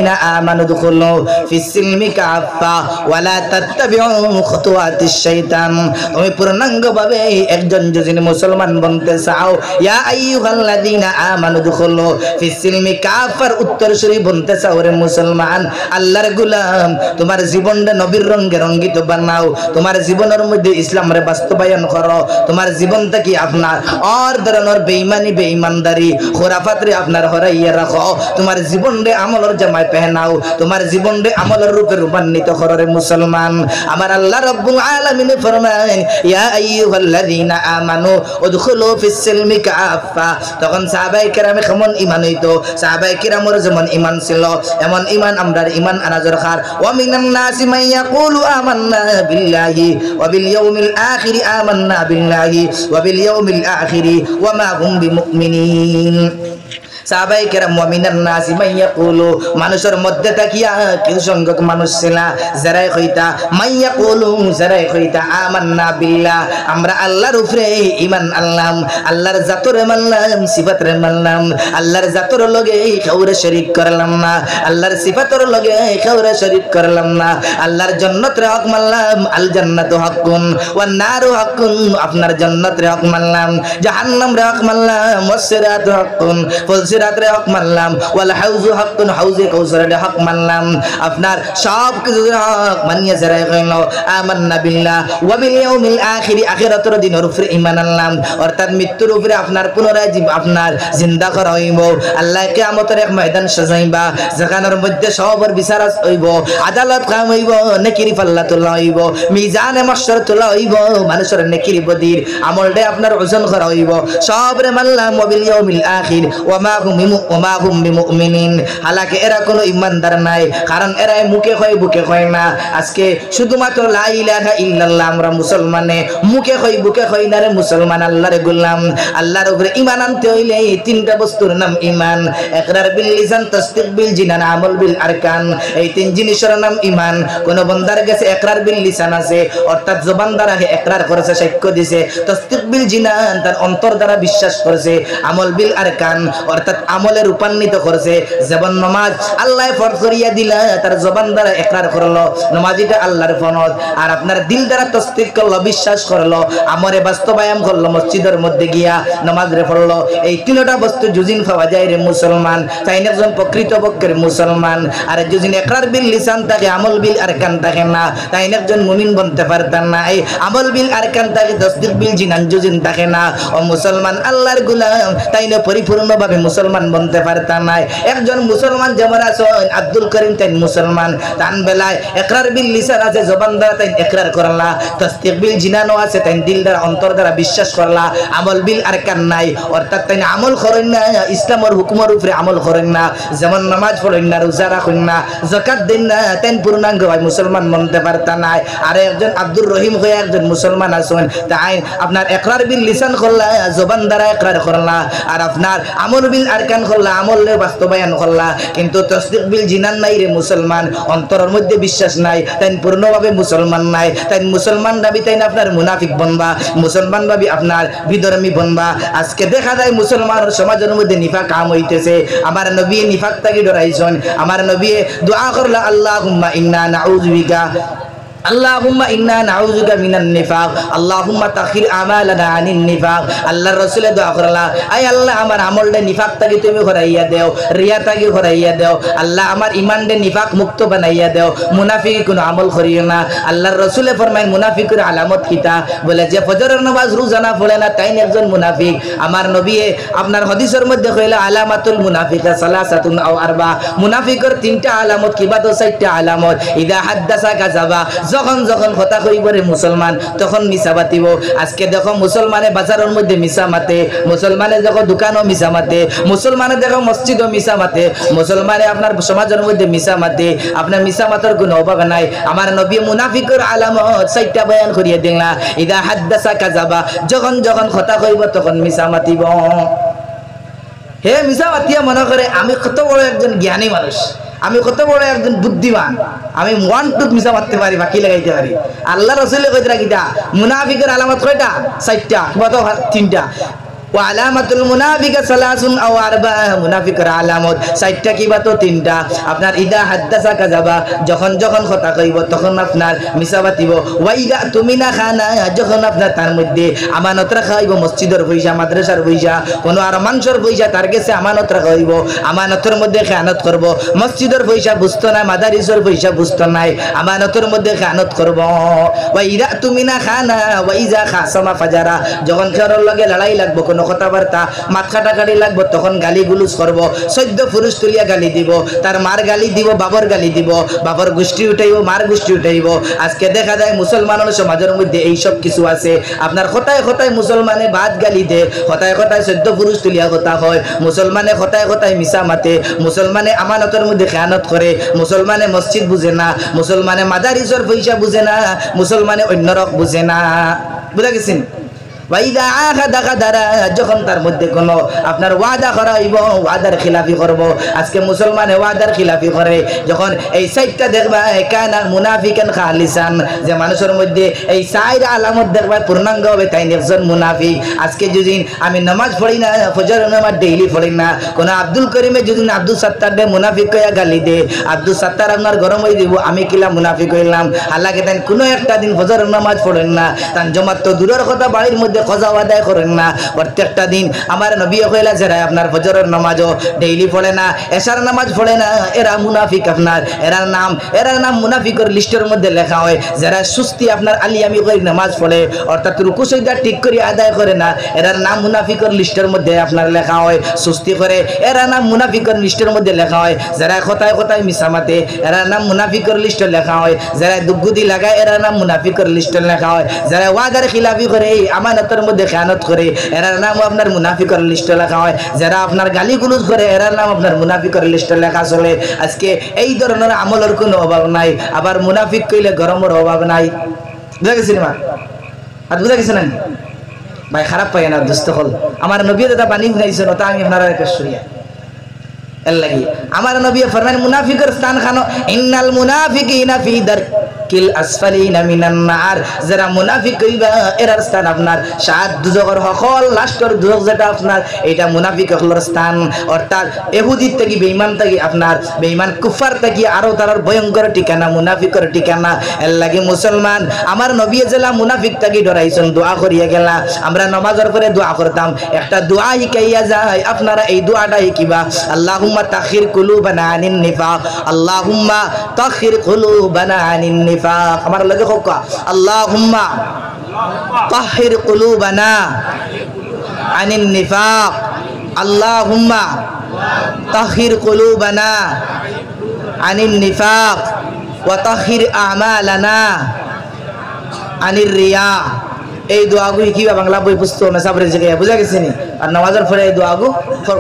আমানু দুখুলু ফিস-সিলমি কাফা ওয়ালা তাত্তাবিউ খুতুওয়াতিশ শাইতান। তুমি পূর্ণাঙ্গভাবে একজন যদি মুসলমান বনতে চাও, ইয়া আইয়ুহাল্লাযীনা আমানু দুখুলু ফিস-সিলমি কাফার উত্তরসূরি বনতে চাও রে মুসলমান, আল্লাহর গোলাম, তোমার জীবনটা নবীর রঙে রঙ্গিত বানাও, তোমার জীবনের মধ্যে ইসলামের বাস্তবায়ন করো, তোমার জীবনটা কি আপনার আর ধরনের বেঈমানি বেঈমানদারি খুরাফাতরে আপনার হরাইয়া রাখো, তোমার জীবনরে আমলের জামায় পেহনাও, তোমার জীবনরে আমলের রূপে রূপান্বিত করো রে মুসলমান। আমার আল্লাহ রাব্বুল আলামিন ফরমান, ইয়া আইয়ুহাল্লাযীনা আমানু উদখুলু ফিস-সিলমি কাফা। তখন সাহাবায়ে কেরামে কেমন ঈমান হইতো, সাহাবায়ে কেরামের যেমন ঈমান ছিল এমন ঈমান আমরার ঈমান আনা দরকার। ওয়া মিনান নাসি মান ইয়াকুলু আমান্না বিল্লাহি ওয়া বিল ইয়াউমিল আখিরি, আমান্না বিল্লাহি ওয়া বিল ইয়াউমিল আখিরি ওয়া মা হুম বিমুমিনিন। সাহাবায়ে কেরাম ওয়া মিনান নাসি মান ইয়াকুলু, মানুষের মধ্যে তাকিয়া কিছু সংখ্যক মানুষ ছিল যারা কইতা মান ইয়াকুলু, যারা কইতা আমান্না বিল্লাহ, আমরা আল্লাহর উপরে ঈমান আনলাম, আল্লাহর জাতরে মানলাম, সিফাতরে মানলাম, আল্লাহর জাতর লগে কাউরে শরীক করলাম না, আল্লাহর সিফাতর লগে কাউরে শরীক করলাম না, আল্লাহর জান্নাতের হক মানলাম, আল জান্নাতু হাক্কুন ওয়ান নারু হাক্কুন, আপনার জান্নাতের হক মানলাম, জাহান্নামের হক মানলাম, ওয়াস সিরাতু হাক্কুন, সিরাতের হক মানলাম, ওয়াল হাউজু হাক্কুন, হাউজে কাউসারের হক মানলাম, আপনার সব কিছু হক মানিয়া যারা কইল আমান্না বিল্লাহ ওয়া বিল ইয়াউমিল আখির, আখিরাতের দিনের উপরে ঈমান আনলাম, অর্থাৎ মৃত্যুর উপরে আপনার পুনরায় আপনার জিন্দা করা হইব, আল্লাহ কিয়ামতের এক ময়দান সাজাইবা, যেখানের মধ্যে সবার বিচার হইব, আদালত কায়েম হইব, নেকির পাল্লা তোলা হইব, মিজানে মাহশর তোলা হইব, মানুষের নেকির বদির আমলটা আপনার ওজন করা হইব, সবরে মানলাম ওয়া বিল ইয়াউমিল আখির ওয়া মা হুম বিমুমিনিন। হালাকে এরা কোনো ইমানদার নাই, কারণ এরা মুখে কয় বুকে কয় না। আজকে শুধুমাত্র লা ইলাহা ইল্লাল্লাহ আমরা মুসলমানে মুখে কই বুকে কই না রে মুসলমান, আল্লাহর গোলাম। আল্লাহর উপরে ঈমান আনতে হইলে এই তিনটা বস্তুর নাম ঈমান, ইকরার বিল লিসান, তাসদীক বিল জিনান, আমল বিল আরকান, এই তিন জিনিসের নাম ঈমান। কোন বান্দার কাছে ইকরার বিল লিসান আছে, অর্থাৎ জবান দ্বারা ইকরার করেছে, সাক্ষ্য দিয়েছে, তাসদীক বিল জিনান তার অন্তর দ্বারা বিশ্বাস করেছে, আমল বিল আরকান অর্থাৎ আমলে রূপান্বিত করেছে। যেমন নামাজ আল্লাহ ফরজ করিয়া দিলা, তার জবান দ্বারা ইকরার করলো নামাজিটা আল্লাহর ফরজ, আর আপনার দিল দ্বারা তাসদীক করলো, বিশ্বাস করলো, আমরে বাস্তবায়ন করলো, মসজিদের মধ্যে গিয়া নামাজ রে পড়লো। এই তিনটা বস্তু যুজিন পাওয়া যায় রে মুসলমান, তাই একজন প্রকৃতপক্ষের মুসলমান। আর যুজিন ইকরার বিল লিসান থাকে, আমল বিল আরকান থাকে না, তাই একজন মুমিন বনতে পারতেন না। এই আমল বিল আরকান থাকে, তাসদীক বিল জিনান যুজিন থাকে না, ও মুসলমান আল্লাহর গোলাম, তাই না পরিপূর্ণভাবে মুসলমান বনতে পারতেন না। একজন মুসলমান যেমন আছেন আব্দুল করিম, তাই মুসলমান, তান বেলায় ইকরার বিল লিসান আছে, জবান দ্বারা তাই ইকরার করলা, তাসদীক বিল জিনানও আছে, তাই দিল দ্বারা অন্তর দ্বারা বিশ্বাস করলা, আমল বিল আরকান নাই, অর্থাৎ তাই আমল করেন না, ইসলামের হুকুমের উপরে আমল করেন না, যেমন নামাজ পড়েন না, রোজা রাখেন না, যাকাত দেন না, তাই পূর্ণাঙ্গ ভাই মুসলমান বনতে পারতেন না। আর একজন আব্দুর রহিম হয়ে একজন মুসলমান আছেন, তাই আপনার ইকরার বিল লিসান করলা, জবান দ্বারা ইকরার করলা, আর আপনার আমল বিল আরকান করলা, আমলে বাস্তবায়ন করলা, কিন্তু তাসদীক বিল জিনান নাই রে মুসলমান, অন্তরের মধ্যে বিশ্বাস নাই, তাই পূর্ণভাবে মুসলমান নাই। তাই মুসলমান দাবি তাই আপনার মুনাফিক বনবা, মুসলমান ভাবি আপনার বিধর্মী বনবা। আজকে দেখা যায় মুসলমানের সমাজের মধ্যে নিফাক কাম হইতেছে। আমার নবী নিফাক তাকে ডরাইছেন, আমার নবী দোয়া করলা, আল্লাহুম্মা ইন্না নাউযু বিকা, আল্লাহুম্মা ইন্না নাউযুকা মিনান নিফাক, আল্লাহুম্মা তাখির আমালানা আনিন নিফাক। আল্লাহর রাসূল দোয়া করলা, আয় আল্লাহ আমার আমলটা নিফাক থেকে তুমি ঘরাইয়া দাও, রিয়া থেকে ঘরাইয়া দাও, আল্লাহ আমার ঈমানকে নিফাক মুক্ত বানাইয়া দাও, মুনাফিক কোনো আমল করিও না। আল্লাহর রাসূল ফরমায় মুনাফিকের আলামত কিতা, বলে যে ফজরের নামাজ রোজা না পড়ে না তাই একজন মুনাফিক। আমার নবী আপনার হাদিসের মধ্যে কইলা আলামাতুল মুনাফিকা সালাসাতুন আও আরবা, মুনাফিকের তিনটা আলামত কিবা তো চারটা আলামত। ইদা হাদ্দাসা কাযাবা, যখন যখন কথা কইবরে মুসলমান তখন মিছা বাতিব। আজকে দেখো মুসলমানে বাজারের মধ্যে মিছা মাতে, মুসলমানে দেখো দোকানও মিছা মাতে, মুসলমানে দেখো মসজিদও মিছা মাতে, মুসলমানে আপনার সমাজের মধ্যে মিছা মাতে, আপনার মিছা মাতার কোনো অভাব নাই। আমার নবী মুনাফিকের আলামত চারটা বয়ান করিয়ে দিলা। ইদা হাদ্দাসা কাযাবা, যখন যখন কথা কইব তখন মিছা মাতিব। হে মিছা মাতিয়া মনে করে আমি কত বড় একজন জ্ঞানী মানুষ, আমি কত বড় একজন বুদ্ধিমান, আমি ওয়ান টু মিছা মারতে পারি, বাকি লাগাইতে পারি। আল্লাহ রাসূল কইতরা কিটা মুনাফিকের আলামত কয়টা? চারটা, কিবা তো তিনটা। ওয়া আলামাতুল মুনাফিক সালাসুন আও আরবা, মুনাফিকের আলামত চারটা কিবা তো তিনটা। আপনার ইদা হাদ্দাসা কাযাবা, যখন যখন কথা কইব তখন আপনার মিছা বাতিব। ওয়া ইদা তুমিনা খানা, যখন আপনার তার মধ্যে আমানত রাখা হইব, মসজিদের পয়সা, মাদ্রাসার পয়সা, কোনো আর মানুষের পয়সা তার কাছে আমানত রাখা হইব, আমানতের মধ্যে খেয়ানত করব। মসজিদের পয়সা বুঝতো না, মাদারিসের পয়সা বুঝতো নাই, আমানতের মধ্যে খেয়ানত করব। ওয়া ইদা তুমিনা খানা ওয়া ইজা খাসামা ফাজারা, যখন কারোর লগে লড়াই লাগবো, কোনো কথাবার্তা মাথা কাটাকাটি লাগবো, তখন গালি গুলুজ করব। 14 পুরুষ তুলিয়া গালি দিব, তার মার গালি দিব, বাবার গালি দিব, বাবার গোষ্ঠী উঠাইব, মার গোষ্ঠী উঠাইব। আজকে দেখা যায় মুসলমানের সমাজের মধ্যে এই সব কিছু আছে। আপনার কথায় কথায় মুসলমানে বাদ গালি দে, কথায় কথায় 14 পুরুষ তুলিয়া কথা হয়, মুসলমানে কথায় কথায় মিছা মাতে, মুসলমানে আমানতের মধ্যে খেয়ানত করে, মুসলমানে মসজিদ বুঝে না, মুসলমানে মাদারিসের পয়সা বুঝে না, মুসলমানে অন্য রক বুঝে না। বুঝা গেছেন? ওয়াইদা আহাদা গাদারা, যখন তার মধ্যে কোনো আপনার ওয়াদা করা হইব, ওয়াদার খিলাফি করব। আজকে মুসলমানে ওয়াদার খিলাফি করে। যখন এই সাইডটা দেখবা কানা মুনাফিকান খালিসান, যে মানুষের মধ্যে এই সাইড আলামত দেখবা পূর্ণাঙ্গ হবে, তাই একজন মুনাফিক। আজকে যদি আমি নামাজ পড়ি না, ফজর নামাজ ডেইলি পড়ি না, কোন আব্দুল করিমে যদি আব্দুল সাত্তার দে মুনাফিক কইয়া গালি দে, আব্দুল সাত্তার আপনার গরম হয়ে দিব, আমি কিলা মুনাফিক হইলাম। হালাকে তাই কোনো একটা দিন ফজর নামাজ পড়েন না, তার জমাত তো দূরের কথা বাড়ির মধ্যে কজা আদায় করেন না। প্রত্যেকটা দিন আমার নবী কইলা যারা আপনার ফজরের নামাজও ডেইলি পড়ে না, এশার নামাজ পড়ে না, এরা মুনাফিক। আপনার এরার নাম মুনাফিকের লিস্টের মধ্যে লেখা হয়। যারা সুস্তি আপনার আলিয়ামি করে নামাজ পড়ে, অর্থাৎ রুকু সিজদা ঠিক করে আদায় করে না, এরার নাম মুনাফিকের লিস্টের মধ্যে আপনার লেখা হয়। সুস্তি করে এরা নাম মুনাফিকের লিস্টের মধ্যে লেখা হয়। যারা কথায় কথায় মিছা মাতে, এরার নাম মুনাফিকের লিস্টে লেখা হয়। যারা দুগুদি লাগায়, এরার নাম মুনাফিকের লিস্টে লেখা হয়। যারা ওয়াদার খিলাফি করে, আমানতের মধ্যে খেয়ানত করে, এরার নাম আপনার মুনাফিকের লিস্টে লেখা হয়। যারা আপনার গালিগুলোজ করে, এরার নাম আপনার মুনাফিকের লিস্টে লেখা চলে। আজকে এই ধরনের আমলের কোনো অভাব নাই, আবার মুনাফিক কইলে গরমের অভাব নাই। বুঝা গেছি মা? আর বুঝা গেছে না ভাই? খারাপ পাই না দুস্থ হল। আমার নবী দাদা বাণী শুনাইছেন, ওটা আমি আপনারা পেশ করিয়া এর লাগি। আমার নবী ফরমান মুনাফিকের স্থান খানো, ইন্নাল মুনাফিকিনা ফি দারকিল আসফালিনা মিনান নার, যারা মুনাফিক হইবা এরার স্থান আপনার সাত দুজকের হকল লাস্টের দুজক, যেটা আপনার এটা মুনাফিক হকলের স্থান। অর্থাৎ ইহুদির থেকে বেঈমান থেকে আপনার বেঈমান কুফার থেকে আরো তার ভয়ঙ্কর ঠিকানা মুনাফিকের ঠিকানা। এর লাগি মুসলমান আমার নবী জেলা মুনাফিক থেকে ডরাইছেন, দোয়া করিয়া গেলা। আমরা নামাজের পরে দোয়া করতাম, একটা দোয়া শিখাইয়া যায়, আপনারা এই দোয়াটা শিখিবা। আল্লাহুম্মা তাখির কুলুবানা আনিন নিফাক, আল্লাহুম্মা তাখির কুলুবানা আনিন নিফাক। আমার লগে হোক, আল্লাহুম্মা তাহির কুলুবানা আনিন নিফাক, আল্লাহুম্মা তাহির কুলুবানা আনিন নিফাক ওয়া তাহির আমালানা আনির রিয়া। এই দোয়াগু কিবা বাংলা বই পুস্তক না সাবরে জায়গায় বুঝা গেছে নি। আর নামাজের পরে এই দোয়াগু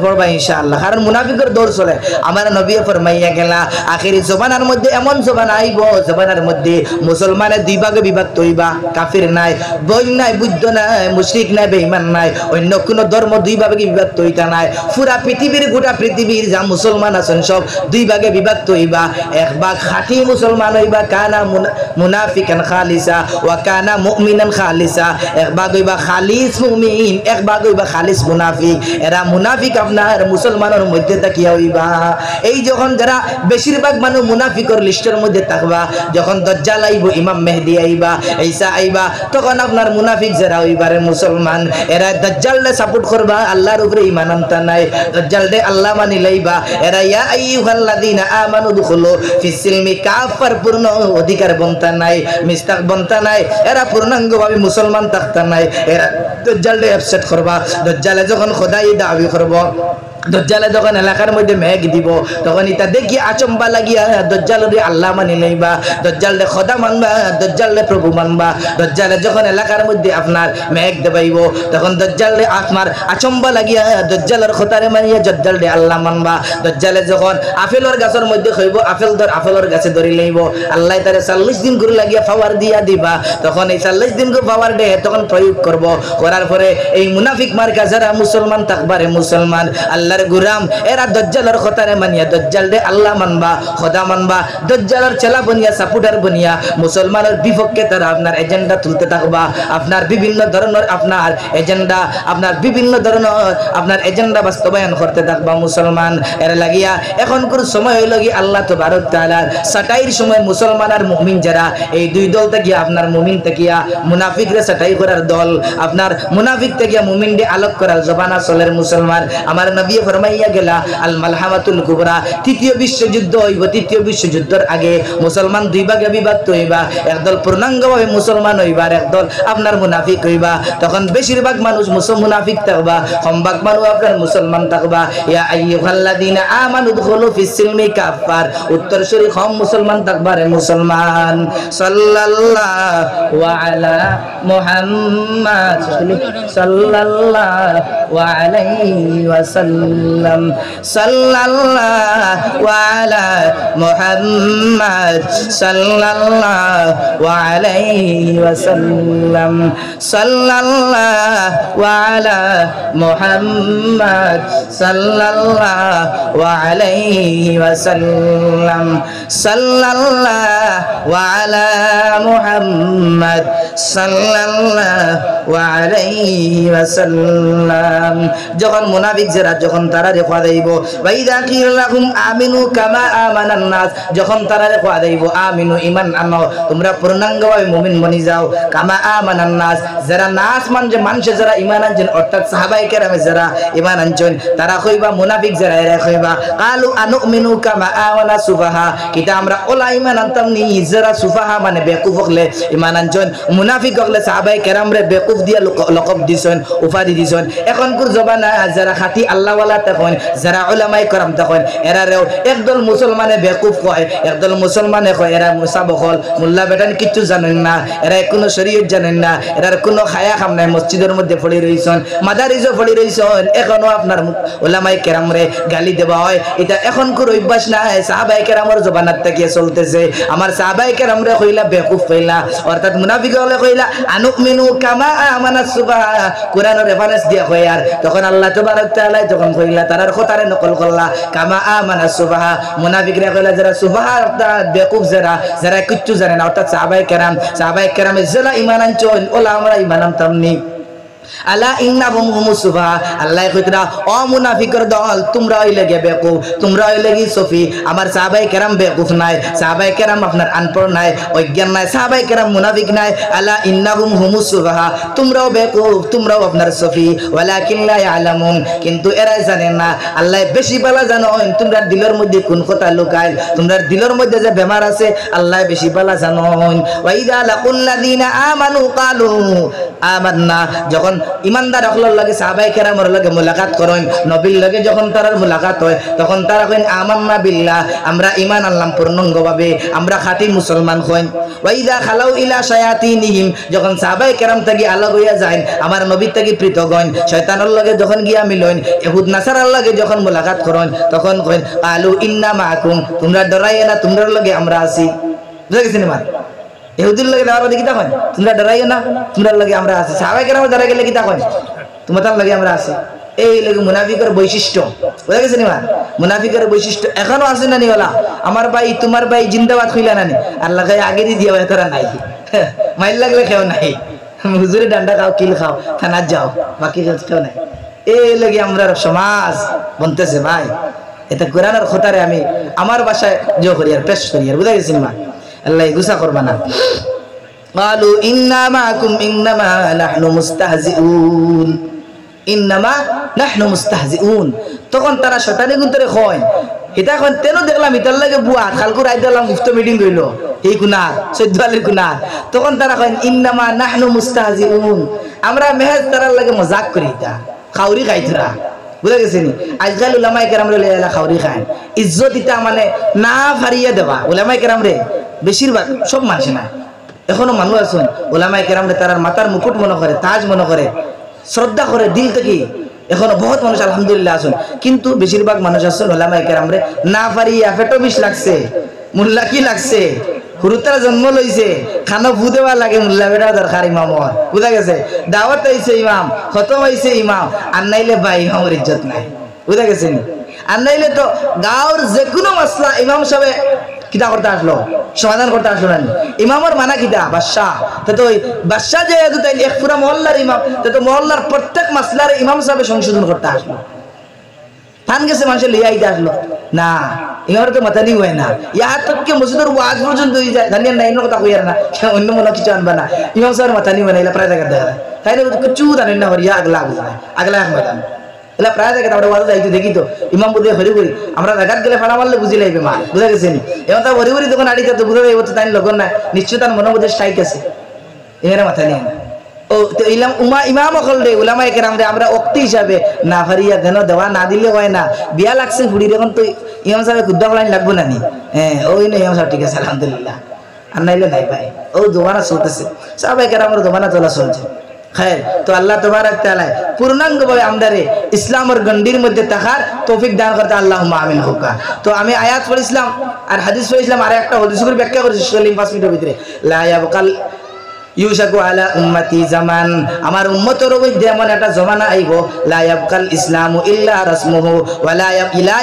পড়বা ইনশাআল্লাহ, কারণ মুনাফিকের দৌড় চলে। আমার নবী ফরমাইয়া গেলা আখিরি জমানার মধ্যে এমন জমানা আইব, জমানার মধ্যে মুসলমানের দুই ভাগে বিভক্ত হইবা। কাফির নাই, বই নাই, বুদ্ধ নাই, মুশরিক নাই, বেঈমান নাই, অন্য কোন ধর্ম দুই ভাগে বিভক্ত হইতা নাই। পুরা পৃথিবীর গোটা পৃথিবীর যা মুসলমান আছেন সব দুই ভাগে বিভক্ত হইবা। এক ভাগ খাঁটি মুসলমান হইবা, কানা মুনাফিকান খালিসা ওয়া কানা মুমিনান খালিসা। এক ভাগ হইবা খালিস মুমিন, এক ভাগ হইবা খালিস মুনাফিক। এরা মুনাফিক আপনার মুসলমানের মধ্যে তাকিয়া হইবা। এই যখন যারা বেশিরভাগ মানুষ মুনাফিকের লিস্টের মধ্যে থাকবা, যখন দজ্জাল আইব, ইমাম মেহেদি আইবা, ঈসা আইবা, তখন আপনার মুনাফিক যারা হইবারে মুসলমান, এরা দজ্জালকে সাপোর্ট করবা, আল্লাহর উপরে ঈমান আনতা নাই, দজ্জাল দে আল্লাহ মানি লইবা। এরা ইয়া আইয়ুহাল্লাযীনা আমানু দুখুলু ফিস সিলমি কাফার, পূর্ণ অধিকার বন্তা নাই, মিস্তাক বন্তা নাই, এরা পূর্ণাঙ্গভাবে মুসলমান থাকতা নাই। এরা দজ্জালকে আপসেট করবা। দজ্জালে যখন খোদাই দাবি করব, দজ্জালে যখন এলাকার মধ্যে মেঘ দিব, তখন এটা দেখি আচম্বা লাগিয়া দজ্জালরে আল্লাহ মানি লইবা, দজ্জালরে খোদা মানবা, দজ্জালরে প্রভু মানবা। দজ্জালে যখন এলাকার মধ্যে আপনার মেঘ দেবাইব, তখন দজ্জালরে আপনার আচম্বা লাগিয়া দজ্জালের খোদারে মানিয়া দজ্জালরে আল্লাহ মানবা। দজ্জালে যখন আপেলের গাছের মধ্যে হইব, আপেলের গাছে ধরি লইব, আল্লাহ তারে 40 দিন করে লাগিয়া পাওয়ার দিয়া দিবা। তখন এই 40 দিন করে পাওয়ার দে, তখন প্রয়োগ করব, করার পরে এই মুনাফিক মার্কা যারা মুসলমান থাকবারে মুসলমান, আল্লাহ আল্লাহর গুলাম এরা দাজ্জালের কথারে মানিয়া দাজ্জাল রে আল্লাহ মানবা খোদা মানবা দাজ্জালের চেলা বনিয়া সাপোর্টার বনিয়া মুসলমানের বিপক্ষে তারা আপনার এজেন্ডা তুলতে থাকবা আপনার বিভিন্ন ধরনের আপনার এজেন্ডা আপনার বিভিন্ন ধরনের আপনার এজেন্ডা বাস্তবায়ন করতে থাকবা মুসলমান এর লাগিয়া এখনকার সময় হইল কি আল্লাহ তাবারক তাআলার সাটাইর সময় মুসলমান আর মুমিন যারা এই দুই দল থেকে আপনার মুমিন থেকে মুনাফিকরে সাটাই করার দল আপনার মুনাফিক থেকে মুমিন রে আলোক করার জবানা চলের মুসলমান আমার নবী ফরমাইয়া গেলা আল মালহামাতুল কুবরা তৃতীয় বিশ্বযুদ্ধ হইব তৃতীয় বিশ্বযুদ্ধের আগে মুসলমান দুই ভাগে বিভক্ত হইবা একদল পূর্ণাঙ্গভাবে মুসলমান হইবা আর একদল আপনার মুনাফিক হইবা তখন বেশিরভাগ মানুষ মুনাফিক থাকবা কম ভাগ মানুষ আপনার মুসলমান থাকবা ইয়া আইয়ুহাল্লাযীনা আমানু দুখুলু ফিস সিলমি কাফার উত্তর শরী কম মুসলমান থাকবা রে মুসলমান সাল্লাল্লাহু আলা মুহাম্মাদ সাল্লাল্লাহু আলাইহি ওয়াসাল্লাম সাল্লাল্লাহু আলা মুহাম্মাদ সাল্লাল্লাহু আলাইহি ওয়াসাল্লাম সাল্লাল্লাহু আলা মুহাম্মাদ সাল্লাল্লাহু আলাইহি ওয়াসাল্লাম সাল্লাল্লাহু আলা মুহাম্মাদ সাল্লাল্লাহু আলাইহি ওয়াসাল্লাম যখন মুনাফিক যারা যখন তারা রেখা দেব ওয়াইদা কিলাহুম আমিনু কামা আমানান নাস যখন তারা রেখা দেব আমিনু ঈমান আনো তোমরা পূর্ণাঙ্গভাবে মুমিন বনি যাও কামা আমানান নাস যারা নাস মানে মানুষ যারা ঈমান আনছেন অর্থাৎ সাহাবায়ে কেরামে যারা ঈমান আনছেন তারা কইবা মুনাফিক যারা এরা কইবা কালু আনুমিনু কামা আমানা সুফাহা কিটা আমরা ওলা ঈমান আনতাম নি যারা সুফাহা মানে বেকুফ হলে ঈমান আনছেন মুনাফিক হলে সাহাবায়ে কেরাম রে বেকুফ দিয়া লকব দিছেন উপাধি দিছেন এখনকার জমানা যারা খাঁটি আল্লাহওয়ালা তখন যারা উলামায়ে কেরাম তখন এরারেও একদল মুসলমানে বেকুফ কয় একদল মুসলমানে কয় এরা মুসাবখল মোল্লা বেটান কিচ্ছু জানেন না এরা কোনো শরীয়ত জানেন না এরার কোনো খায়া খাম নাই মসজিদের মধ্যে পড়ে রইছেন মাদারিসও পড়ে রইছেন এখনো আপনার উলামায়ে কেরাম রে গালি দেওয়া হয় এটা এখনকার অভ্যাস না সাহাবায়ে কেরামের জমানার থেকে চলতেছে আমার সাহাবায়ে কেরাম রে কইলা বেকুফ কইলা অর্থাৎ মুনাফিক হলে কইলা আনুমিনু কামা আমানাস সুবাহা কোরআনের রেফারেন্স দিয়া কয় আর তখন আল্লাহ তাবারক তাআলা যখন কইলা তারার কথারে নকল করলা কামা আমানাস সুবাহা মুনাফিকরা কইলা যারা সুবাহা অর্থাৎ বেকুফ যারা কিচ্ছু জানে না অর্থাৎ সাহাবায়ে কেরামে যারা ঈমান আনছেন ওলা আমরা ঈমান আনতামনি আলা ইন্নাহুম হুমুস সুফাহা আল্লাহ কইতরা ও মুনাফিকের দল তোমরা হইলে গে বেকুফ তোমরা হইলে কি সফি আমার সাহাবায়ে কেরাম বেকুফ নাই সাহাবায়ে কেরাম আপনার আনপড় নাই অজ্ঞান নাই সাহাবায়ে কেরাম মুনাফিক নাই আলা ইন্নাহুম হুমুস সুফাহা তোমরাও বেকুফ তোমরাও আপনার সফি ওয়ালাকিন লা ইয়ালামুন কিন্তু এরা জানেন না আল্লাহ বেশি ভালো জানো তোমরা দিলের মধ্যে কোন কথা লুকায় তোমরা দিলের মধ্যে যে বেমার আছে আল্লাহ বেশি ভালো জানো ওয়াইদা লাকুল্লাযিনা আমানু ক্বালু আমান্না যখন ইমানদার হকলর লাগে সাহাবায়ে কেরামের লাগে মুলাকাত করেন নবীর লাগে যখন তারার মুলাকাত হয় তখন তারা কইন আমান্না বিল্লাহ আমরা ঈমান আনলাম পূর্ণাঙ্গভাবে আমরা খাঁটি মুসলমান হইন ওয়াইদা খালাউ ইলা শায়াতিনিহিম যখন সাহাবায়ে কেরাম থেকে আলাদা হইয়া যায় আমার নবীর থেকে পৃথক হন শয়তানের লাগে যখন গিয়া মিলন ইহুদ নাসারার লাগে যখন মুলাকাত করেন তখন কইন আলু ইন্না মাকুম তোমরা ডরাইয়া না তোমরার লাগে আমরা আছি বুঝা গেছেন মা ইহুদির লাগে দাওয়ার মধ্যে কি দেখেন তোমরা ডরাইও না তোমরার লাগে আমরা আছি সাহাবায়ে কেরাম ডরাই গেলে কি দেখেন তোমাদের লাগে আমরা আছি এই লাগে মুনাফিকের বৈশিষ্ট্য বুঝা গেছেন মা মুনাফিকের বৈশিষ্ট্য এখনো আছে না নিওলা আমার ভাই তোমার ভাই জিন্দাবাদ কইলা না নি আল্লাহ গায়ে আগে দি দিয়া তোরা নাই মাইল লাগলে খেও নাই হুজুরে ডান্ডা খাও কিল খাও থানা যাও বাকি কেউ নাই এই লাগে আমরা সমাজ বনতেছে ভাই এটা কোরআনের খতারে আমি আমার ভাষায় জো করি আর পেশ করি আর বুঝা গেছেন মা আল্লাহ গুসা করবা না قالوا إنا معكم إنما نحن مستهزئون إنما نحن مستهزئون তখন তারা শয়তানি গুন্তরে কয় এটা এখন তেনো দেখলাম ইতার লাগে বুয়া কালকু রাত দেখলাম মুফত মিটিং কইল এই গুনাহ 14 আলীর গুনাহ তখন তারা কয় ইন্নামা নাহনু মুস্তাহজিউন আমরা মেহেজ তারার লাগে মজাক করি তা খাউরি খাইতরা বুঝা গেছে নি আজকাল উলামায়ে কেরাম রে লেলা খাউরি খায় ইজ্জত ইতা মানে না ফারিয়া দেবা উলামায়ে কেরাম রে বেশিরভাগ সব মানুষ না এখনো মানুষ আছেন উলামায়ে কেরাম রে তারার মাথার মুকুট মনে করে তাজ মনে করে শ্রদ্ধা করে দিল থেকে এখনো বহুত মানুষ আলহামদুলিল্লাহ আছেন কিন্তু বেশিরভাগ মানুষ আছেন উলামায়ে কেরাম রে না ফারিয়া পেটো বিষ লাগছে মুল্লা কি লাগছে হুরুতারা জন্ম লইছে খানা ভু দেওয়া লাগে মুল্লা বেটা দরকার ইমামর বুঝা গেছে দাওয়াত হইছে ইমাম খতম হইছে ইমাম আর নাইলে ভাই ইমামের ইজ্জত নাই বুঝা গেছেন? আর নাইলে তো গাঁওর যে কোনো মাসলা ইমাম সাহেব কিতা করতে আসলো, সমাধান করতে আসলো না। ইমামর মানা কিতা বাদশাহ, তো ওই বাদশাহ যেহেতু তাই এক পুরা মহল্লার ইমাম, তো মহল্লার প্রত্যেক মাসলার ইমাম সাহেব সংশোধন করতে আসলো। ফান গেছে মানুষের লিয়ে আইতে আসলো না, ইমামের তো মাথা নিয়ে হয় না। ইহার তককে মসজিদের ওয়াজ পর্যন্ত হয়ে যায়, জানিয়েন না এর কথা কইয়ার না, অন্য মনে কিছু আনবা না। ইমাম সাহেবের মাথা নিয়ে হয় না, এলা প্রায় জায়গা দেখা যায়। তাই না কিছু জানেন না, হরিয়া আগলা আগলা মাদান এলা প্রায় জায়গায় আমরা ওয়াজ যাইতে দেখি তো ইমাম বুঝে হরি করি আমরা জায়গাত গেলে ফাড়া মারলে বুঝি লাগবে মা, বুঝা গেছে নি? এবার তা হরি হরি যখন আড়িতে তো বুঝা যাইব তাই লগন না, নিশ্চয় তার মনের মধ্যে স্ট্রাইক আছে, এখানে মাথা নিয়ে না। ও ইমাম অকল রে উলামা একরাম রে আমরা অক্তি হিসাবে না ফারিয়া দেন দেওয়া না দিলে হয় না। বিয়া লাগছে ফুড়ি এখন তো ইমাম সাহেব খুদ্া লাইন লাগবো না নি? হ্যাঁ ওই না ইমাম সাহেব ঠিক আছে আলহামদুলিল্লাহ, আর নাইলে নাই ভাই। ও জমানা চলতেছে, সব একরামের জমানা চলা চলছে। খায় তো আল্লাহ তাবারক তাআলা পূর্ণাঙ্গভাবে আমদারে ইসলামের গণ্ডির মধ্যে থাকার তৌফিক দান করতে আল্লাহুম্মা আমিন হোকা। তো আমি আয়াত পড়িছিলাম আর হাদিস পড়িছিলাম, আর একটা হাদিস করে ব্যাখ্যা করেছি 5 মিনিটের ভিতরে। লা ইয়াবকাল ইউশাকু আলা উম্মতি জামান, আমার উম্মতের মধ্যে এমন একটা জমানা আইব লা ইয়াবকাল ইসলামু ইল্লা রাসমুহু ওয়া লা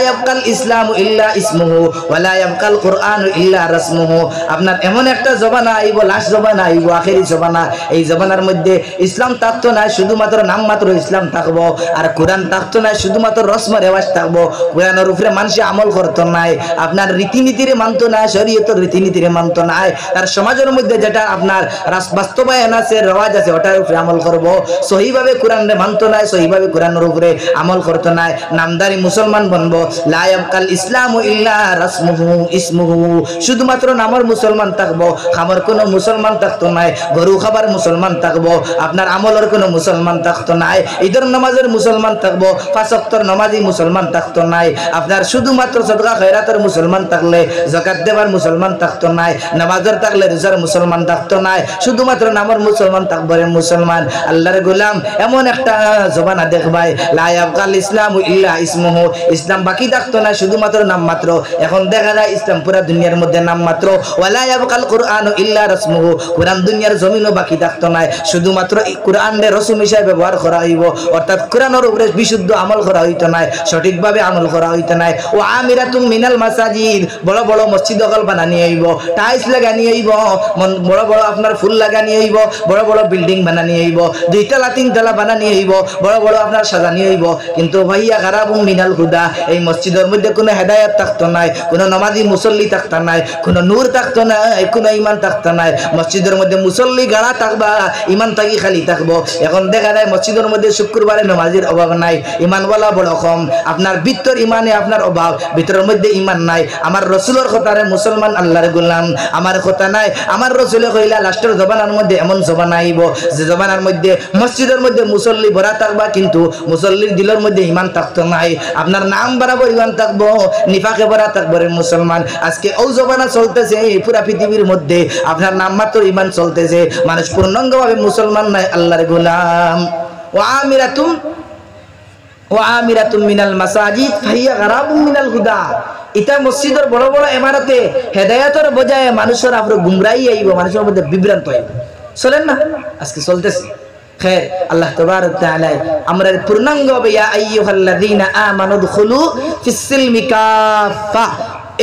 ইয়াবকাল ইসলামু ইল্লা ইসমুহু ওয়া লা ইয়াবকাল কুরআনু ইল্লা রাসমুহু। আপনার এমন একটা জমানা আইব, লাস্ট জমানা আইব, আখেরি জমানা। এই জমানার মধ্যে ইসলাম থাকতো না, শুধুমাত্র নামমাত্র ইসলাম থাকবো, আর কোরআন থাকতো না, শুধুমাত্র রসম রেওয়াজ থাকবো। কোরআনের উপরে মানুষ আমল করতো নাই, আপনার রীতিনীতিরে মানতো না, শরীয়তের রীতিনীতিরে মানতো না। তার সমাজের মধ্যে যেটা আপনার বাস্তবায়ন আছে, রেওয়াজ আছে, ওটার উপরে আমল করবো। সহিভাবে কোরআনে মানতো না, সহিভাবে কোরআনের উপরে আমল করতো না, নামদারি মুসলমান বনবো। লা ইয়াবকাল ইসলামু ইল্লা রাসমুহু ইসমুহু, শুধুমাত্র নামের মুসলমান থাকবো, খাবার কোনো মুসলমান থাকতো না, গরু খাবার মুসলমান থাকবো, আপনার আমলের কোনো মুসলমান থাকতো না, ঈদের নামাজের মুসলমান থাকবো, 5 ওয়াক্তের নামাজি মুসলমান থাকতো না, আপনার শুধুমাত্র সদকা খয়রাতের মুসলমান থাকলে, যাকাত দেবার মুসলমান থাকতো না, নামাজের থাকলে রোজার মুসলমান থাকতো না, শুধুমাত্র নামের মুসলমান থাকবরে মুসলমান। আল্লাহর গোলাম এমন একটা জমানা দেখবাই লা ইয়াবকাল ইসলামু ইল্লা ইসমুহু, ইসলাম বাকি থাকতো না, শুধুমাত্র নাম মাত্র। এখন দেখা যায় ইসলাম পুরা দুনিয়ার মধ্যে নাম মাত্র। ওয়ালা ইয়াবকাল কুরআনু ইল্লা রাসমুহু, কোরআন দুনিয়ার জমিনও বাকি থাকতো না, শুধুমাত্র কোরআনে রসম হিসাবে ব্যবহার করা হইব, অর্থাৎ কোরআনের উপরে বিশুদ্ধ আমল করা হইতো না, সঠিকভাবে আমল করা হইতো না। ও আমিরাতুম মিনাল মাসাজিদ, বড় বড় মসজিদ দখল বানানি হইব, টাইলস লাগানি হইব, বড় বড় আপনার ফুল লাগানি হইব, বড় বড় বিল্ডিং বানানি হইব, 2 তলা 3 তলা বানানি হইব, বড় বড় আপনার সাজানি হইব। কিন্তু ভাইয়া খারাপুম মিনাল হুদা, এই মসজিদের মধ্যে কোনো হেদায়েত থাকতো না, কোনো নামাজি মুসল্লি থাকতো না, কোনো নূর থাকতো না, কোনো ইমান থাকতো না। মসজিদের মধ্যে মুসল্লি গাড়া থাকবা, ইমান থাকি খালি থাকবো। এখন দেখা যায় মসজিদের মধ্যে শুক্রবারে নামাজির অভাব নাই, ইমানওয়ালা বড় কম, আপনার ভিতর ইমানে আপনার অভাব, ভিতরের মধ্যে ইমান নাই। আমার রসুলের কথারে মুসলমান আল্লাহর গোলাম, আমার কথা নাই। আমার রসুলে কইলা লাস্টের জবানার মধ্যে এমন জবানা আইব যে জবানার মধ্যে মসজিদের মধ্যে মুসল্লি ভরা থাকবা, কিন্তু মুসল্লির দিলের মধ্যে ইমান থাকতো নাই, আপনার নাম বরাবর ইমান থাকবো, নিফাকে ভরা থাকবো রে মুসলমান। আজকে ও জবানা চলতেছে পুরা পৃথিবীর মধ্যে, আপনার নাম মাত্র ইমান চলতেছে, মানুষ পূর্ণাঙ্গভাবে মুসলমান নাই, আল্লাহর গোলাম। ওয়ামিরাতুম মিনাল মাসাজিদ ফাহিয়া গারাবুম মিনাল হুদা, এটা মসজিদের বড় বড় ইমারতে হেদায়েতের বজায় মানুষের আপনি গুমরাই আইব, মানুষের মধ্যে বিভ্রান্ত হইব, চলেন না আজকে চলতেছে। খের আল্লাহ তাবারক তাআলা আমরা পূর্ণাঙ্গভাবে ইয়া আইয়ুহাল্লাযীনা আমানু দুখুলু ফিস সিলমি কাফা,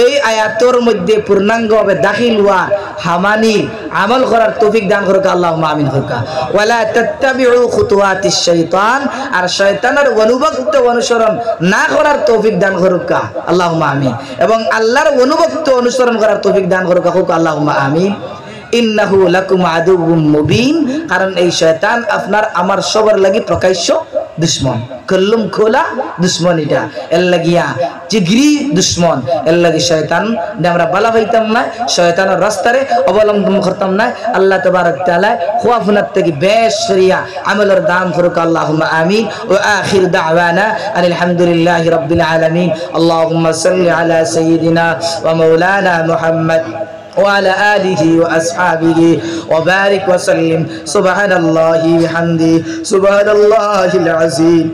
এই আয়াতের মধ্যে পূর্ণাঙ্গভাবে দাখিল হওয়া হামানি আমল করার তৌফিক দান করুক আল্লাহুম্মা আমিন হোক। ওয়ালা তাত্তাবিউ খুতুওয়াতিশ শাইতান, আর শয়তানের অনুবক্ত অনুসরণ না করার তৌফিক দান করুক আল্লাহুম্মা আমিন, এবং আল্লাহর অনুবক্ত অনুসরণ করার তৌফিক দান করুক আল্লাহুম্মা আমিন। ইন্নাহু লাকুম আদুউম মুবিন, কারণ এই শয়তান আপনার আমার সবার লাগি প্রকাশ্য দুশ্মন, কল্লুম খোলা দুশ্মন, এটা এর লাগিয়া জিগরি দুশ্মন, এর লাগি শয়তান আমরা বালা পাইতাম না, শয়তানের রাস্তারে অবলম্বন করতাম না। আল্লাহ তাবারক তাআলা খুয়াফুনাত থেকে বেশ করিয়া আমলের দান করুক আল্লাহুম্মা আমিন। ওয়া আখির দাওয়ানা আলহামদুলিল্লাহি রাব্বিল আলামিন। আল্লাহুম্মা সাল্লি আলা সাইয়্যিদিনা ওয়া মাওলানা মুহাম্মদ وعلى آله وأصحابه وبارك وسلم. سبحان الله وبحمده، سبحان الله العظيم.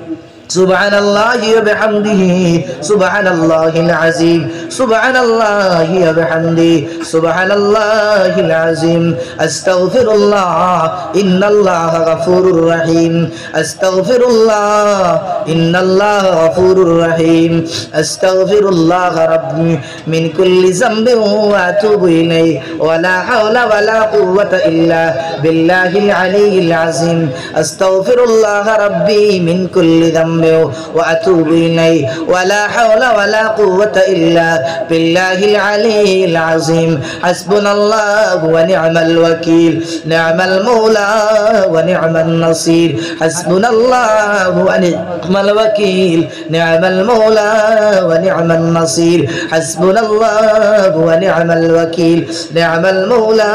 سبحان الله وبحمده سبحان الله العظيم سبحان الله وبحمده سبحان الله العظيم أستغفر الله إن الله غفور رحيم أستغفر الله إن الله غفور رحيم أستغفر الله ربي من كل ذنب وأتوب إليه ولا حول ولا قوة إلا بالله العلي العظيم أستغفر الله ربي من كل ذنب وأتوب إليه ولا حول ولا قوة إلا بالله العلي العظيم حسبنا الله ونعم الوكيل نعم المولى ونعم النصير حسبنا الله ونعم الوكيل نعم المولى ونعم النصير حسبنا الله ونعم الوكيل نعم المولى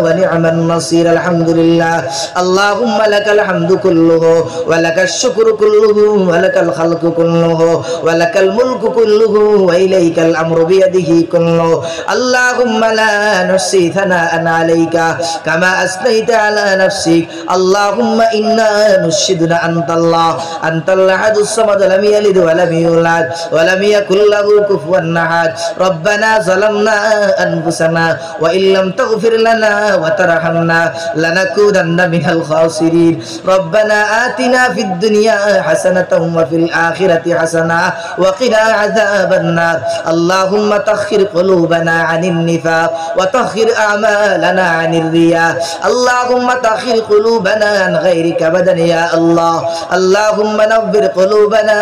ونعم النصير الحمد لله اللهم لك الحمد كله ولك الشكر كله ولك الخلق كله ولك الملك كله وإليك الأمر بيده كله اللهم لا نحصي ثناء عليك كما أثنيت على نفسك اللهم إنا نشهدنا أنت الله أنت الأحد الصمد لم يلد ولم يولد ولم يكن له كفوا أحد ربنا ظلمنا أنفسنا وإن لم تغفر لنا وترحمنا لنكونن من الخاسرين ربنا آتنا في الدنيا حسنة وفي الآخرة حسنة وقنا عذاب النار اللهم طهر قلوبنا عن النفاق وطهر أعمالنا عن الرياء اللهم طهر قلوبنا عن غيرك أبدا يا الله اللهم نور قلوبنا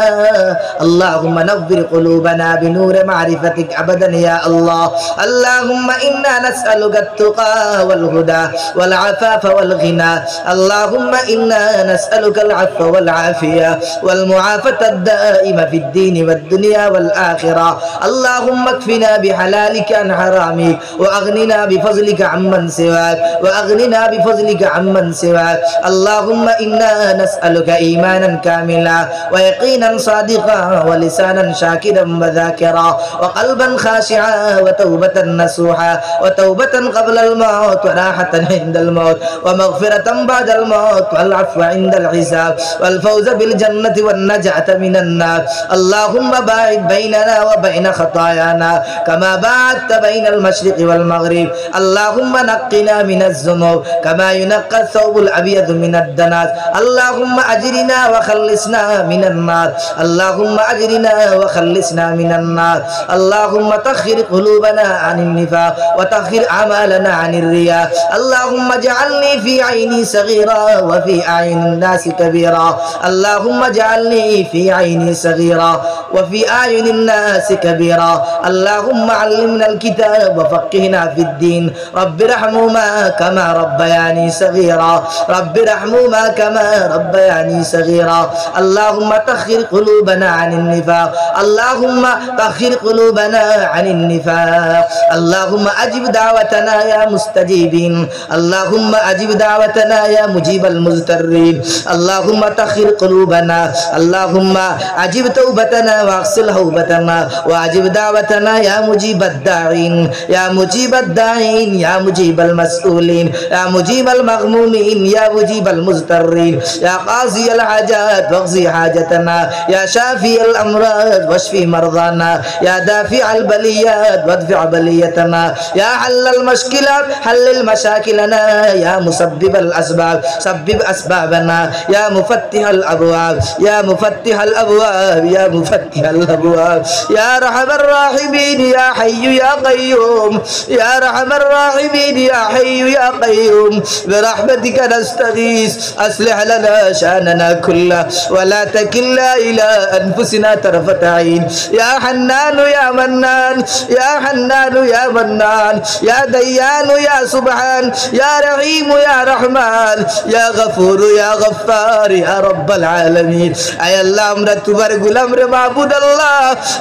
اللهم نور قلوبنا بنور معرفتك أبدا يا الله اللهم إنا نسألك التقى والهدى والعفاف والغنى اللهم إنا نسألك العفو والعافية والمعافاة الدائمة في الدين والدنيا والآخرة اللهم اكفنا بحلالك عن حرامك وأغننا بفضلك عمن سواك وأغننا بفضلك عمن سواك اللهم إنا نسألك إيمانا كاملا ويقينا صادقا ولسانا شاكرا وذاكرا وقلبا خاشعا وتوبة نصوحا وتوبة قبل الموت وراحة عند الموت ومغفرة بعد الموت والعفو عند الحساب والفوز بالجنة والنجاة من النار اللهم باعد بيننا وبين خطايانا كما باعدت بين المشرق والمغرب اللهم نقنا من الذنوب كما ينقى الثوب الأبيض من الدنس اللهم أجرنا وخلصنا من النار اللهم أجرنا وخلصنا من النار اللهم طهر قلوبنا عن النفاق وطهر أعمالنا عن الرياء اللهم اجعلني في عيني صغيرا وفي أعين الناس كبيرا اللهم اجعلني في عيني صغيرا وفي أعين الناس كبيرا اللهم علمنا الكتاب وفقهنا في الدين رب ارحمهما كما ربياني صغيرا رب ارحمهما كما ربياني صغيرا اللهم طهر قلوبنا عن النفاق اللهم طهر قلوبنا عن النفاق اللهم أجب دعوتنا يا مستجيبين اللهم أجب دعوتنا يا مجيب المضطرين اللهم طهر قلوبنا اللهم أجب توبتنا واغسل هوبتنا وأجب دعوتنا يا مجيب الداعين يا مجيب الداعين يا مجيب المسؤولين يا مجيب المغمومين يا مجيب المضطرين يا قاضي الحاجات واقضي حاجتنا يا شافي الأمراض واشفي مرضانا يا دافع البليات وادفع بليتنا يا حل المشكلات حلل مشاكلنا يا مسبب الأسباب سبب أسبابنا يا مفتح الأبواب يا مفتح الأبواب يا مفتح الأبواب يا رحم الراحمين يا حي يا قيوم يا رحم الراحمين يا حي يا قيوم برحمتك نستغيث أصلح لنا شأننا كله ولا تكلنا إلى أنفسنا طرفة عين يا حنان يا منان يا حنان يا منان يا ديان يا سبحان يا رحيم يا رحمن يا غفور يا غفار يا رب العالمين أي الله আমরা তোমার গোলাম রে মাবুদ আল্লাহ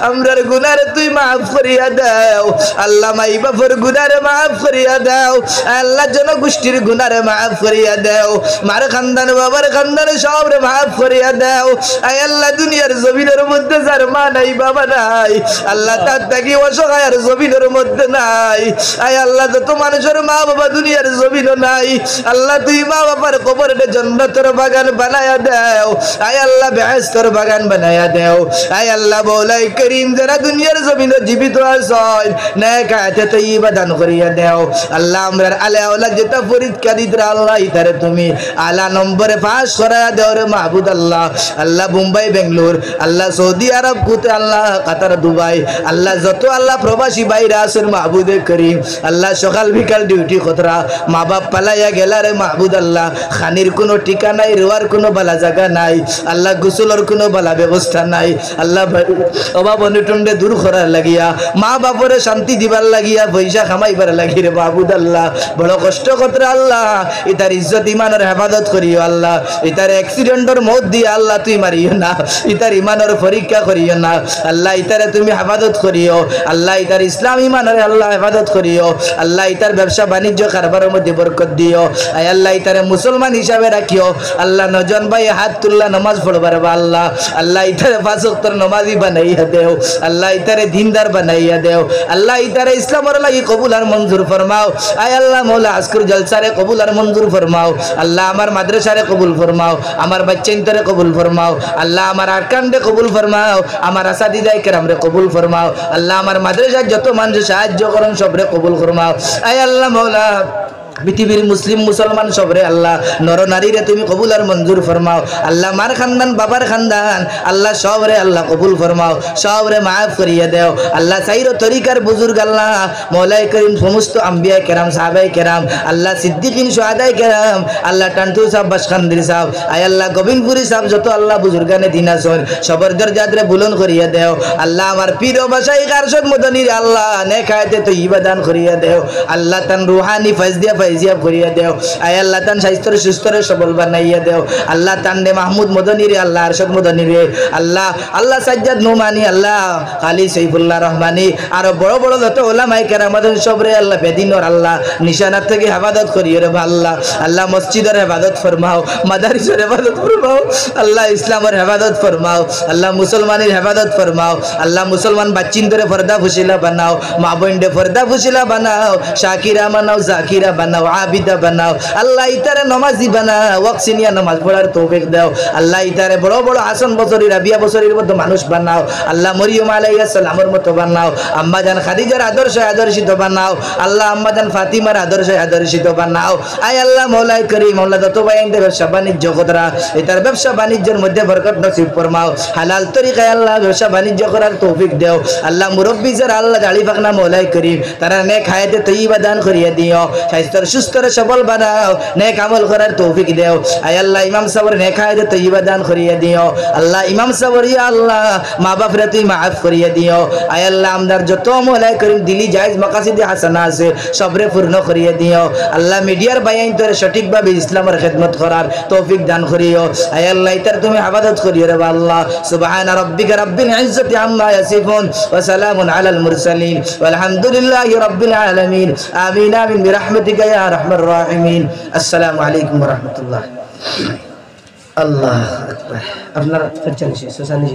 আমরার গুনাহ তুই maaf করিয়া দাও আল্লাহ মাই বাবার গুনাহ maaf করিয়া দাও আল্লাহ জনগোষ্ঠীর গুনাহ maaf করিয়া দাও মার খানদান বাবার খানদান সব রে maaf করিয়া দাও আয় আল্লাহ দুনিয়ার জমিনের মধ্যে যার মা নাই বাবা নাই আল্লাহ তার তাকি অসহায়ের জমিনের মধ্যে নাই আয় আল্লাহ যত মানুষের মা বাবা দুনিয়ার জমিনও নাই আল্লাহ তুই মা বাবার কবরে জান্নাতের বাগান বানায়া দাও আয় আল্লাহ আল্লাহ বেহেশতের বাগান বানায়া দেও আয় আল্লাহ মওলাই করিম যারা দুনিয়ার জমিনে জীবিত আছেন নেক হায়াতে তৈয়বা দান করিয়া দেও আল্লাহ আমরার আলে আওলাদ যেটা পরীক্ষা দিতরা আল্লাহ ইতারে তুমি আলা নম্বরে পাস করায়া দেও রে মাহবুদ আল্লাহ আল্লাহ মুম্বাই বেঙ্গলোর আল্লাহ সৌদি আরব কুতে আল্লাহ কাতার দুবাই আল্লাহ যত আল্লাহ প্রবাসী বাইরে আছেন মাহবুদে করিম আল্লাহ সকাল বিকাল ডিউটি খতরা মা বাপ পালাইয়া গেলারে মাহবুদ আল্লাহ খানির কোনো ঠিকা নাই রোয়ার কোনো বালা জায়গা নাই আল্লাহ গোসলের কোনো বালা ব্যবস্থা নাই আল্লাহ অভাব অনটনে দূর করার লাগিয়া মা বাপরে শান্তি দিবার লাগিয়া পয়সা কামাইবার লাগি রে মাহবুদ আল্লাহ বড় কষ্ট খতরা আল্লাহ ইতার ইজ্জত ইমানের হেফাজত করিও আল্লাহ ইতার অ্যাক্সিডেন্টের মত দিয়ে আল্লাহ তুই মারিও না ইতার ইমানের পরীক্ষা করিও না আল্লাহ ইতারে তুমি হেফাজত করিও আল্লাহ ইতার ইসলাম ইমানের আল্লাহ হেফাজত করিও আল্লাহ ইতার ব্যবসা বাণিজ্য কারবারের মধ্যে বরকত দিও আয় আল্লাহ ইতারে মুসলমান হিসাবে রাখিও আল্লাহ নজন ভাই হাত তুল্লা নামাজ পড়বার বা আল্লাহ আল্লাহ ইতারে পাঁচ ওয়াক্তের নামাজি বানাইয়া দেও আল্লাহ ইতারে দিনদার বানাইয়া দেও আল্লাহ ইতারে ইসলামের লাগি কবুল আর মঞ্জুর ফরমাও আয় আল্লাহ মওলা আজকের জলসারে কবুল আর মঞ্জুর ফরমাও আল্লাহ আমার মাদ্রাসারে কবুল ফরমাও আমার বাচ্চা ইন্তরে কবুল ফরমাও আল্লাহ আমার আরকানরে কবুল ফরমাও আমার আসাদিদায়ে কেরামরে কবুল ফরমাও আল্লাহ আমার মাদ্রাসার যত মানুষ সাহায্য করেন সবরে কবুল ফরমাও আয় আল্লাহ মওলা পৃথিবীর মুসলিম মুসলমান সবরে আল্লাহ নর নারীরে তুমি কবুল আর মঞ্জুর ফরমাও আল্লাহ মার খানদান বাবার খানদান আল্লাহ সবরে আল্লাহ কবুল ফরমাও সবরে মাফ করিয়া দেও আল্লাহ সাইরো তরিকার বুজুর্গ আল্লাহ মওলাই করিম সমস্ত আম্বিয়া কেরাম সাহাবায়ে কেরাম আল্লাহ সিদ্দিকিন শুহাদায়ে কেরাম আল্লাহ টান্টু সাহেব বাসখান্দির সাহেব আয় আল্লাহ গোবিন্দপুরি সাহেব যত আল্লাহ বুজুর্গানে দিন আছেন সবার দরজাদরে বুলন করিয়া দেও আল্লাহ আমার পীর ও বাসাই কারশদ মদনীর আল্লাহ নেক হায়াতে তৈয়বা দান করিয়া দেও আল্লাহ তান রুহানি ফয়জ দিয়া ফয়জিয়া করিয়া দেও আয় আল্লাহ তান স্বাস্থ্যরে সুস্থরে সবল বানাইয়া দেও আল্লাহ তান নে মাহমুদ মদনীরে আল্লাহ আরশদ মদনীরে আল্লাহ আল্লাহ সাজ্জাদ নোমানি আল্লাহ খালি সাইফুল্লাহ রহমানি আর বড় বড় যত ওলামায়ে কেরাম আছেন সবরে আল্লাহ বেদিনর আল্লাহ নিশানাত থেকে হেফাজত করিও রে আল্লাহ আল্লাহ মসজিদের হেফাজত ফরমাও মাদারিসের হেফাজত ফরমাও আল্লাহ ইসলামের হেফাজত ফরমাও আল্লাহ মুসলমানের হেফাজত ফরমাও আল্লাহ মুসলমান বাচ্চিনদের পর্দা ফুশিলা বানাও মা বোনদের পর্দা ফুশিলা বানাও শাকিরা বানাও জাকিরা বানাও আবিদা বানাও আল্লাহ ইতারে নামাজি বানাও ওয়াকসিনিয়া নামাজ পড়ার তৌফিক দাও আল্লাহ ইতারে বড় বড় হাসান বসরি রাবিয়া বসরির মতো মানুষ বানাও আল্লাহ মরিয়ম আলাইহিস সালামের মতো বানাও আম্মা জান খাদিজার আদর্শিত বানাও আল্লাহ আম্মা জান ফাতিমার আদর্শিত বানাও আয় আল্লাহ মওলাই করিম মওলা যত বাইনদের ব্যবসা বাণিজ্য করা এটার ব্যবসা বাণিজ্যের মধ্যে বরকত নসিব ফরমাও হালাল তরিকায় আল্লাহ ব্যবসা বাণিজ্য করার তৌফিক দাও আল্লাহ মুরব্বি যারা আল্লাহ দাড়ি পাকনা মওলাই করিম তারা নেক হায়াতে তৈয়বা দান করিয়া দিও স্বাস্থ্যের সুস্থরে সবল বানাও নেক আমল করার তৌফিক দাও আয় আল্লাহ ইমাম সাহেবের নেক হায়াতে তৈয়বা দান করিয়া দিও আল্লাহ ইমাম সাহেবের ইয়া আল্লাহ মা বাপরে তুই মাফ করিয়া দিও আয় আল্লাহ আমদার যত মওলাই করিম দিলি জায়েজ মাকাসিদে হাসানা আছে সবরে পূর্ণ করিয়া দিও আল্লাহ মিডিয়ার বায়ান তোরে সঠিকভাবে ইসলামের খিদমত করার তৌফিক দান করিও আয় আল্লাহ ইতার তুমি হেফাজত করিও রে আল্লাহ সুবহানা রাব্বিকা রাব্বিল ইজ্জাতি আম্মা ইয়াসিফুন ওয়া সালামুন আলাল মুরসালিন ওয়ালহামদুলিল্লাহি রাব্বিল আলামিন আমিন আমিন বিরহমাতিকা ইয়া আরহামার রাহিমিন আসসালামু আলাইকুম ওয়া রাহমাতুল্লাহ আল্লাহু আকবার আপনারা চলছে সোসানি